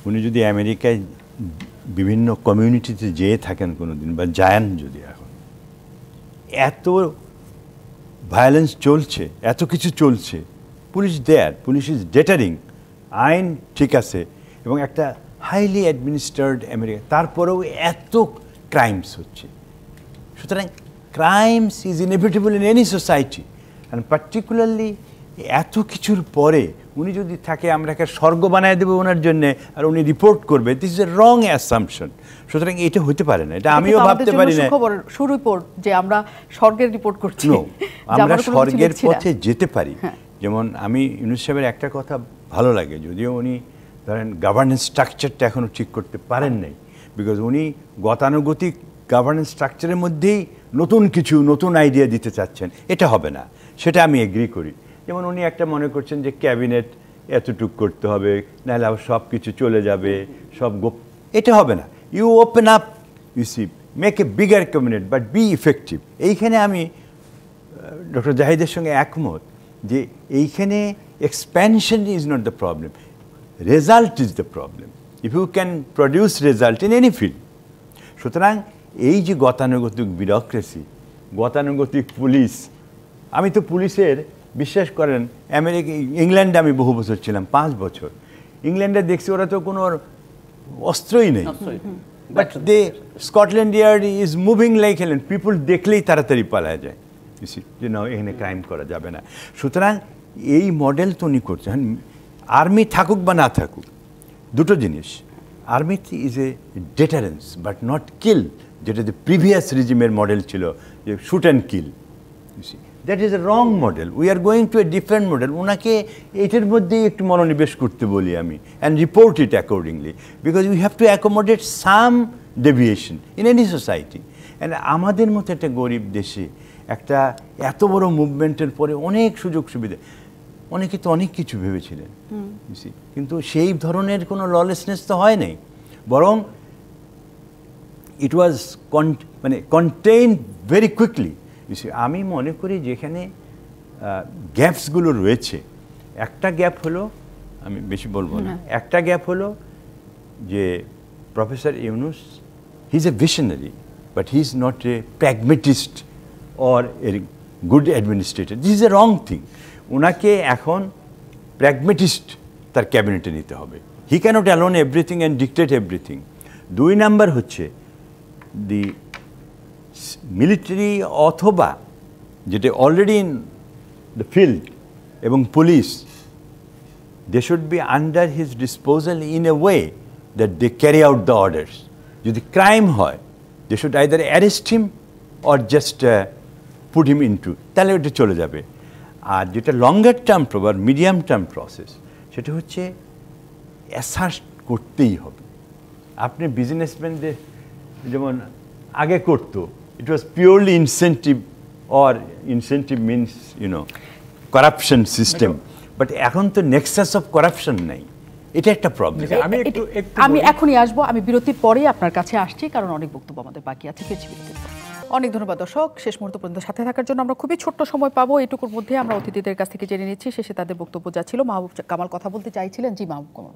উনি যদি আমেরিকায় বিভিন্ন কমিউনিটিতে যেয়ে থাকেন কোনোদিন, বা যান যদি, এখন এত ভায়োলেন্স চলছে, এত কিছু চলছে, পুলিশ দেয়ার, পুলিশ ইজ ডেটারিং, আইন ঠিক আছে, এবং একটা হাইলি অ্যাডমিনিস্ট্রেটেড আমেরিকা, তারপরেও এত ক্রাইমস হচ্ছে। সুতরাং crimes is inevitable in any society, and particularly এত কিছুর পরে উনি যদি থাকে আমরা একটা স্বর্গ বানায় দেবো ওনার জন্যে, আর উনি রিপোর্ট করবে, this is a wrong assumption. সুতরাং এটা হতে পারে না, এটা আমিও ভাবতে পারি না যে আমরা স্বর্গের রিপোর্ট করছি, আমরা স্বর্গের পথে যেতে পারি। যেমন আমি ইউনূস সাহেবের একটা কথা ভালো লাগে, যদিও উনি ধরেন গভর্নেন্স স্ট্রাকচারটা এখনও ঠিক করতে পারেন নাই, বিকজ উনি গতানুগতিক গভর্নেন্স স্ট্রাকচারের মধ্যেই নতুন কিছু, নতুন আইডিয়া দিতে চাচ্ছেন, এটা হবে না, সেটা আমি এগ্রি করি। যেমন উনি একটা মনে করছেন যে ক্যাবিনেট এতটুক করতে হবে, নাহলে আবার সব কিছু চলে যাবে, সব এটা হবে না। You open up you see make a bigger community but be effective. এইখানে আমি ডক্টর জাহিদের সঙ্গে একমত যে এইখানে expansion is not the problem, result is the problem. If you can produce result in any field. সুতরাং এই যে গতানুগতিক ব্যুরোক্রেসি, গতানুগতিক পুলিশ, আমি তো পুলিশের বিশ্বাস করেন ইংল্যান্ডে আমি বহু বছর ছিলাম, 5 বছর। ইংল্যান্ডে দেখছি ওরা তো কোনো অস্ত্রই নেই, but Scotland Yard is moving like hell and, people দেখলেই তাড়াতাড়ি পালায় যায়, যে না এখানে ক্রাইম করা যাবে না। সুতরাং এই মডেল তো উনি করছেন। আর্মি থাকুক বা না থাকুক, দুটো জিনিস, army is a deterrence but not কিল, যেটা যে প্রিভিয়াস রিজিমের মডেল ছিল যে shoot and kill. That is a wrong model. We are going to a different model. ওনাকে এটার মধ্যেই একটু মনোনিবেশ করতে বলি আমি, and report it accordingly, because we have to accommodate some deviation in any society. And আমাদের মতো একটা গরিব দেশে একটা এত বড় মুভমেন্টের পরে অনেক সুযোগ সুবিধা, অনেকে তো অনেক কিছু ভেবেছিলেন, কিন্তু সেই ধরনের কোনো ললেসনেস তো হয় নাই, বরং ইট ওয়াজ মানে কন্টেইন ভেরি কুইকলি। আমি মনে করি যেখানে গ্যাপসগুলো রয়েছে, একটা গ্যাপ হলো, আমি বেশি বলবো না, একটা গ্যাপ হলো যে professor Yunus he is a visionary but he is not a pragmatist or a good administrator. This is a wrong thing. ওনাকে এখন প্র্যাগমেটিস্ট তার ক্যাবিনেটে নিতে হবে। He can't alone everything and dictate everything. 2 number হচ্ছে দি মিলিটারি অথবা যেটা already in the field এবং police, they should be under his disposal in a way that they carry out the orders. যদি crime হয়, দে should either arrest him or just put him into, তাহলে ওটা চলে যাবে। আর যেটা লঙ্গার টার্ম বা মিডিয়াম টার্ম প্রসেস, সেটা হচ্ছে অ্যাসার্ট করতেই হবে। আপনি বিজনেসম্যানদের যেমন আগে করতো, it was purely incentive or incentive means corruption system, but এখন তো নেক্সাস অফ করাপশন নাই, এটা একটা প্রবলেম। আমি এখনই আসবো, আমি বিরতির পরেই আপনার কাছে আসছি, কারণ অনেক বক্তব্য আমাদের বাকি আছে। বিরতির পর অনেক ধন্যবাদ দর্শক, শেষ মুহূর্ত পর্যন্ত সাথে থাকার জন্য। আমরা খুবই ছোট্ট সময় পাবো, এটুকুর মধ্যে আমরা অতিথিদের কাছ থেকে জেনে নিচ্ছি শেষে তাদের বক্তব্য যা ছিল। মাহবুব কামাল কথা বলতে চাইছিলেন। জি মাহবুব কামাল।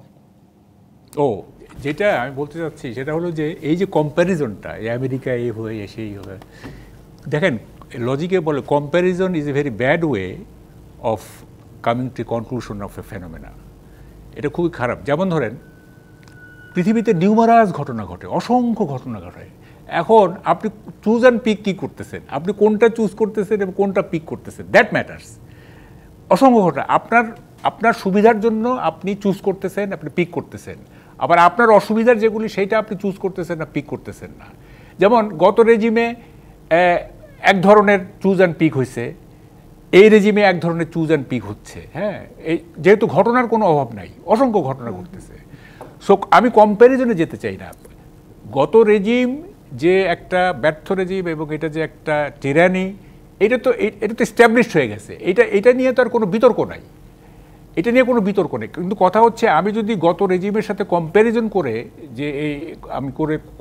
যেটা আমি বলতে চাচ্ছি সেটা হলো যে এই যে কম্প্যারিজনটা, আমেরিকা এই হয়ে সেই হয়ে, দেখেন লজিকে বলে comparison is a very bad way of coming to conclusion of A phenomena. এটা খুবই খারাপ। যেমন ধরেন পৃথিবীতে নিউমারাস ঘটনা ঘটে, অসংখ্য ঘটনা ঘটে। এখন আপনি চুজ অ্যান্ড পিক কী করতেছেন, আপনি কোনটা চুজ করতেছেন এবং কোনটা পিক করতেছেন, দ্যাট ম্যাটার্স। অসংখ্য ঘটনা আপনার সুবিধার জন্য আপনি চুজ করতেছেন, আপনি পিক করতেছেন, আবার আপনার অসুবিধার যেগুলি সেইটা আপনি চুজ করতেছেন না, পিক করতেছেন না। যেমন গত রেজিমে এক ধরনের চুজ অ্যান্ড পিক হয়েছে, এই রেজিমে এক ধরনের চুজ অ্যান্ড পিক হচ্ছে। হ্যাঁ, এই যেহেতু ঘটনার কোনো অভাব নাই, অসংখ্য ঘটনা ঘটতেছে। সো আমি কম্প্যারিজনে যেতে চাই না। গত রেজিম যে একটা ব্যর্থ রেজিম এবং এটা যে একটা টিরানি, এটা তো এস্টাবলিশড হয়ে গেছে। এটা নিয়ে তো আর কোনো বিতর্ক নাই, এটা নিয়ে কোনো বিতর্ক নেই। কিন্তু কথা হচ্ছে আমি যদি গত রেজিমের সাথে কম্প্যারিজন করে যে আমি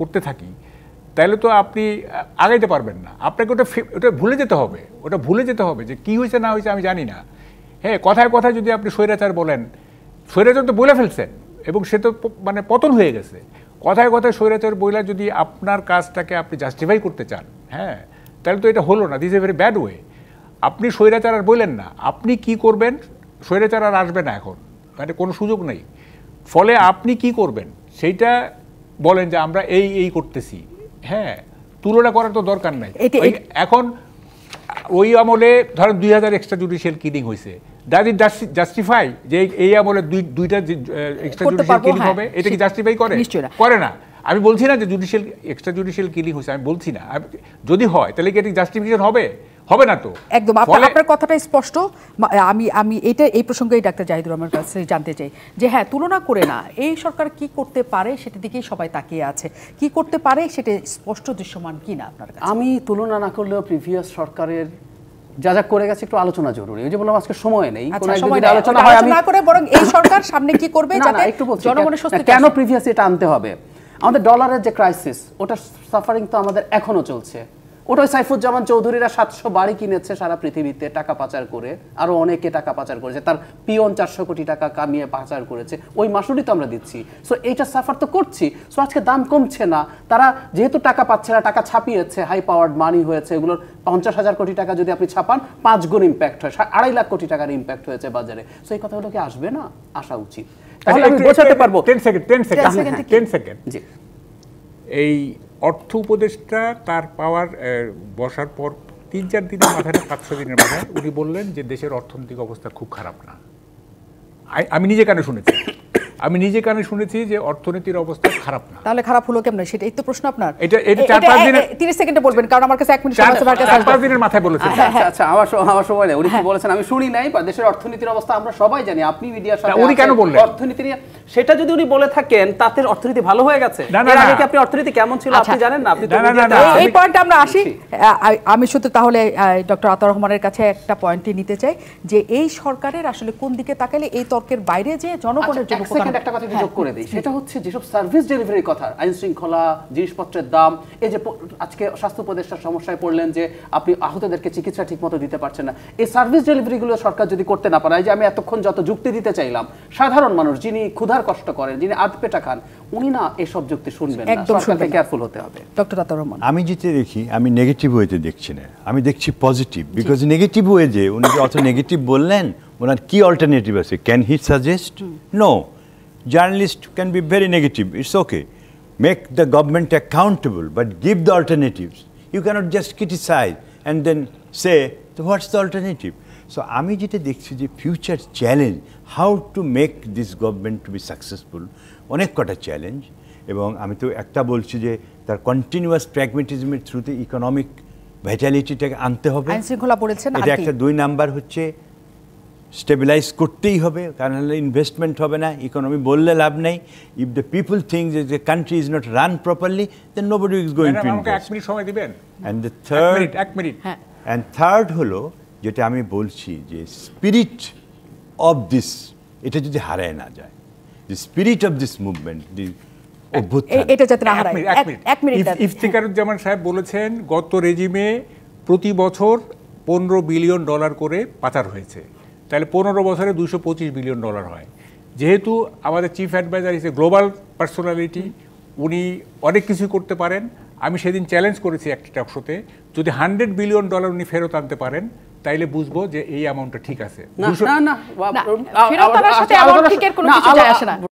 করতে থাকি, তাহলে তো আপনি আগাইতে পারবেন না। আপনাকে ওটা ভুলে যেতে হবে, যে কী হয়েছে না হয়েছে আমি জানি না। হ্যাঁ, কথায় কথায় যদি আপনি স্বৈরাচার বলেন, স্বৈরাচার তো বলে ফেলছেন এবং সে তো মানে পতন হয়ে গেছে। কথায় কথায় স্বৈরাচার বইলা যদি আপনার কাজটাকে আপনি জাস্টিফাই করতে চান, হ্যাঁ, তাহলে তো এটা হলো না। This a very bad way. আপনি স্বৈরাচার আর বললেন না, আপনি কি করবেন, স্বৈরাচার আর আসবে না এখন, মানে কোনো সুযোগ নেই। ফলে আপনি কি করবেন সেইটা বলেন যে আমরা এই করতেছি। হ্যাঁ, তুলনা করার তো দরকার নাই। এখন ওই আমলে ধরেন 2000 এক্সট্রা জুডিশিয়াল কিলিং হয়েছে, ডাজ ইট জাস্টিফাই যে এই আমলে দুইটা এক্সট্রা জুডিশিয়াল কিলিং হবে? এটা কি জাস্টিফাই করে না। আমি বলছি না যে এক্সট্রা জুডিশিয়াল কিলিং হয়েছে, আমি বলছি না। যদি হয় তাহলে কি এটা জাস্টিফিকেশন হবে না তো। একদম আপনার কথাটা স্পষ্ট। আমি এই প্রসঙ্গে ডাক্তার জাহিদুর রহমানের কাছে জানতে চাই যে হ্যাঁ, তুলনা করে না, এই সরকার কি করতে পারে সেটা দিকেই সবাই তাকিয়ে আছে। কি করতে পারে সেটা স্পষ্ট দৃশ্যমান কিনা আপনার কাছে? আমি তুলনা না করলেও প্রিভিয়াস সরকারের যা করে গেছে একটু আলোচনা জরুরি। ওই যে বললাম আজকে সময় নেই, আলোচনা হয় আমি না করে বরং এই সরকার সামনে কি করবে যাতে জনগণের স্বস্তি। কেন প্রিভিয়াস এটা আনতে হবে? আমাদের ডলারের যে ক্রাইসিস, ওটা সাফারিং তো আমাদের এখনো চলছে। ওটা সাইফুজ্জামান চৌধুরীরা 700 বাড়ি কিনেছে সারা পৃথিবীতে টাকা পাচার করে, আরো অনেকে টাকা পাচার করেছে, তার পিয়ন 400 কোটি টাকা কামিয়ে পাচার করেছে, ওই মাসুলই তো আমরা দিচ্ছি। সো এইটা সাফার তো করছি। সো আজকে দাম কমছে না, তারা যেহেতু টাকা পাচ্ছে না, টাকা ছাপিয়েছে, হাই পাওয়ার্ড মানি হয়েছে, এগুলোর 50,000 কোটি টাকা যদি আপনি ছাপান 5 গুণ ইম্প্যাক্ট হয়, 2.5 লাখ কোটি টাকার ইম্প্যাক্ট হয়েছে বাজারে। সো এই কথাগুলো কি আসবে না? আসা উচিত, তাহলে আমি বোঝাতে পারবো। 10 সেকেন্ড জি, এই অর্থ উপদেষ্টা তার পাওয়ার বসার পর 3-4 দিনের মাথায়, 5-6 দিনের মাথায় উনি বললেন যে দেশের অর্থনৈতিক অবস্থা খুব খারাপ না। আমি নিজে কানে শুনেছি যে অর্থনীতির অবস্থা খারাপ না। তাহলে খারাপ হলো কেমন, সেটাই তো প্রশ্ন আপনার। এটা 4-5 দিনের 30 সেকেন্ডে বলবেন, কারণ আমার কাছে 1 মিনিট সময় আছে। 4-5 দিনের মাথায় বলেছেন। আচ্ছা, আমার সময় নেই। উনি কি বলেছেন আমি শুনি নাই, বা দেশের অর্থনীতির অবস্থা আমরা সবাই জানি, আপনি মিডিয়ার সাথে উনি কেন বললেন অর্থনীতি নিয়ে? সেটা যদি উনি বলে থাকেন তাতে অর্থনীতি ভালো হয়ে গেছে। এর আগে কি আপনি অর্থনীতি কেমন ছিল আপনি জানেন না? আপনি তো এই পয়েন্টে আমরা আসি। আমি শুধু তাহলে ডক্টর আতাউর রহমানের কাছে একটা পয়েন্টই নিতে চাই যে এই সরকারের আসলে কোন দিকে তাকালে এই তর্কের বাইরে যে জনগণের জন্য একটা কথা যোগ করে দিই, সেটা হচ্ছে যেসব সার্ভিস ডেলিভারির কথা, আইন শৃঙ্খলা, জিনিসপত্রের দাম, এই যে আজকে স্বাস্থ্য উপদেষ্টার সমস্যায় পড়লেন যে আপনি আহতদেরকে চিকিৎসা ঠিকমতো দিতে পারছেন না, এই সার্ভিস ডেলিভারিগুলো সরকার যদি করতে না পারে, যে আমি এতক্ষণ যত যুক্তি দিতে চাইলাম, সাধারণ মানুষ যিনি ক্ষুধার কষ্ট করেন, যিনি আধ পেটা খান, উনি না এসব যুক্তি শুনবেন না। সরকারকে কেয়ারফুল হতে হবে। ডক্টর আতাউর রহমান, আমি যেটা দেখি, আমি নেগেটিভ ওয়েতে দেখছি না, আমি দেখছি পজিটিভ। বিকজ নেগেটিভ ওয়ে যে উনি যে অত নেগেটিভ বললেন, ওনার কি অল্টারনেটিভ আছে? Can he suggest? No. Journalists can be very negative. It's okay. Make the government accountable, but give the alternatives. You cannot just criticize and then say, so what's the alternative? So, আমি যেটা দেখছি যে future challenge, how to make this government to be successful, অনেক কটা challenge. এবং আমি তো একটা বলছি যে তার কন্টিনিউয়াস প্র্যাগমেটিজমের থ্রুতে ইকোনমিক ভাইটালিটিটাকে আনতে হবে। আইন শৃঙ্খলা পড়েছেন, এটা একটা। 2 নাম্বার হচ্ছে স্টেবিলাইজ করতেই হবে, কারণ হলে ইনভেস্টমেন্ট হবে না, ইকোনমি বললে লাভ নেই। ইফ দ্য পিপল থিঙ্ক যে the country is not run properly, then nobody is going to invest. 1 minute সময় দিবেন। অ্যান্ড দ্য থার্ড হলো যেটা আমি বলছি যে স্পিরিট অফ দিস, এটা যদি হারায় না যায়, দি স্পিরিট অফ দিস মুভমেন্ট, দি অভ্যুত্থান, এটা যাতে না হারায়। 1 মিনিট। ইফতিখারুজ্জামান সাহেব বলেছেন গত রেজিমে প্রতি বছর $15 বিলিয়ন করে পাচার হয়েছে, তাহলে 15 বছরে $225 বিলিয়ন হয়। যেহেতু আমাদের chief adviser is a global personality, উনি অনেক কিছু করতে পারেন। আমি সেদিন চ্যালেঞ্জ করেছি একটা টক শোতে, যদি $100 বিলিয়ন উনি ফেরত আনতে পারেন, তাইলে বুঝবো যে এই অ্যামাউন্টটা ঠিক আছে। না, ফেরত আনার সাথে এমন ঠিকের কোনো কিছু যায় আসে না।